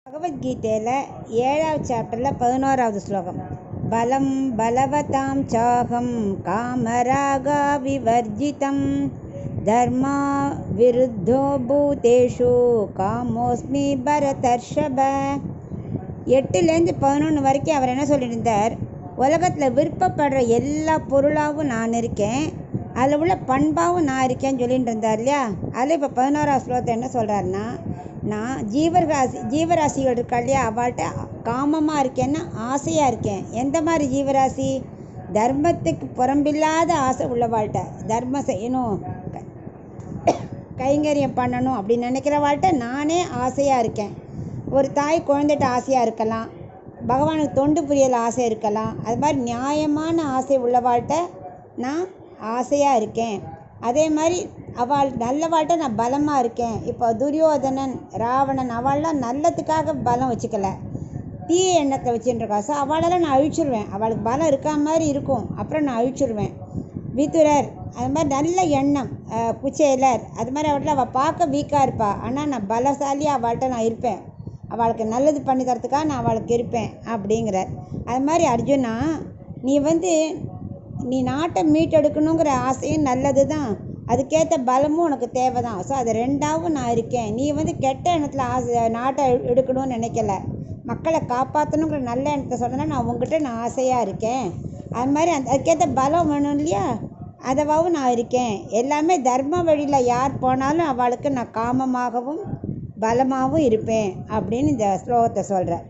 பகவத்கீதையில் 7வது சாப்டரில் 11வது ஸ்லோகம். பலம் பலவதாம் சாகம் காமராகா விவர்ஜிதம் தர்மா விருத்தோ பூதேஷு காமோஸ்மி பரதர்ஷப. 8லேருந்து 11 வரைக்கும் அவர் என்ன சொல்லிட்டு இருந்தார்? உலகத்தில் விருப்பப்படுற எல்லா பொருளாகவும் நான் இருக்கேன், அதில் உள்ள பண்பாகவும் நான் இருக்கேன்னு சொல்லிட்டு இருந்தார் இல்லையா? அதில் இப்போ 11வது ஸ்லோகத்தை என்ன சொல்கிறாருன்னா, நான் ஜீவராசிகள் இருக்கா இல்லையா, அவள்கிட்ட காமமாக இருக்கேன்னா ஆசையாக இருக்கேன். எந்த மாதிரி ஜீவராசி? தர்மத்துக்கு புறம்பில்லாத ஆசை உள்ளவாழ்கிட்ட, தர்மம் செய்யணும், கைங்கரியம் பண்ணணும் அப்படின்னு நினைக்கிறவாழ்கிட்ட நானே ஆசையாக இருக்கேன். ஒரு தாய் குழந்தைகிட்ட ஆசையாக இருக்கலாம், பகவானுக்கு தொண்டு புரியல ஆசை இருக்கலாம். அது மாதிரி நியாயமான ஆசை உள்ளவாழ்கிட்ட நான் ஆசையாக இருக்கேன். அதே மாதிரி அவள் நல்லவாழ்கிட்ட நான் பலமாக இருக்கேன். இப்போ துரியோதனன், ராவணன் அவள்லாம் நல்லதுக்காக பலம் வச்சுக்கல, தீய எண்ணத்தை வச்சுட்டுருக்கா. ஸோ அவளெல்லாம் நான் அழிச்சிடுவேன். அவளுக்கு பலம் இருக்கா மாதிரி இருக்கும், அப்புறம் நான் அழிச்சிடுவேன். விதுரர் அது மாதிரி நல்ல எண்ணம், குச்சேலர் அது மாதிரி அவள்கிட்ட அவள் பார்க்க வீக்காக இருப்பாள், ஆனால் நான் பலசாலியாக அவள்கிட்ட நான் இருப்பேன், அவளுக்கு நல்லது பண்ணி தரத்துக்காக நான் அவளுக்கு இருப்பேன் அப்படிங்கிறார். அது மாதிரி அர்ஜுனா, நீ நாட்டை மீட்டெடுக்கணுங்கிற ஆசையும் நல்லது தான், அதுக்கேற்ற பலமும் உனக்கு தேவை தான். ஸோ அது ரெண்டாவும் நான் இருக்கேன். நீ கெட்ட எண்ணத்தில் நாட்டை எடுக்கணும்னு நினைக்கல, மக்களை காப்பாற்றணுங்கிற நல்ல எண்ணத்தை சொன்னால் நான் உங்ககிட்ட ஆசையாக இருக்கேன். அது மாதிரி அதுக்கேற்ற பலம் வேணும் இல்லையா, அதவாவும் நான் இருக்கேன். எல்லாமே தர்ம வழியில் யார் போனாலும் அவளுக்கு நான் காமமாகவும் பலமாகவும் இருப்பேன் அப்படின்னு இந்த ஸ்லோகத்தை சொல்கிறேன்.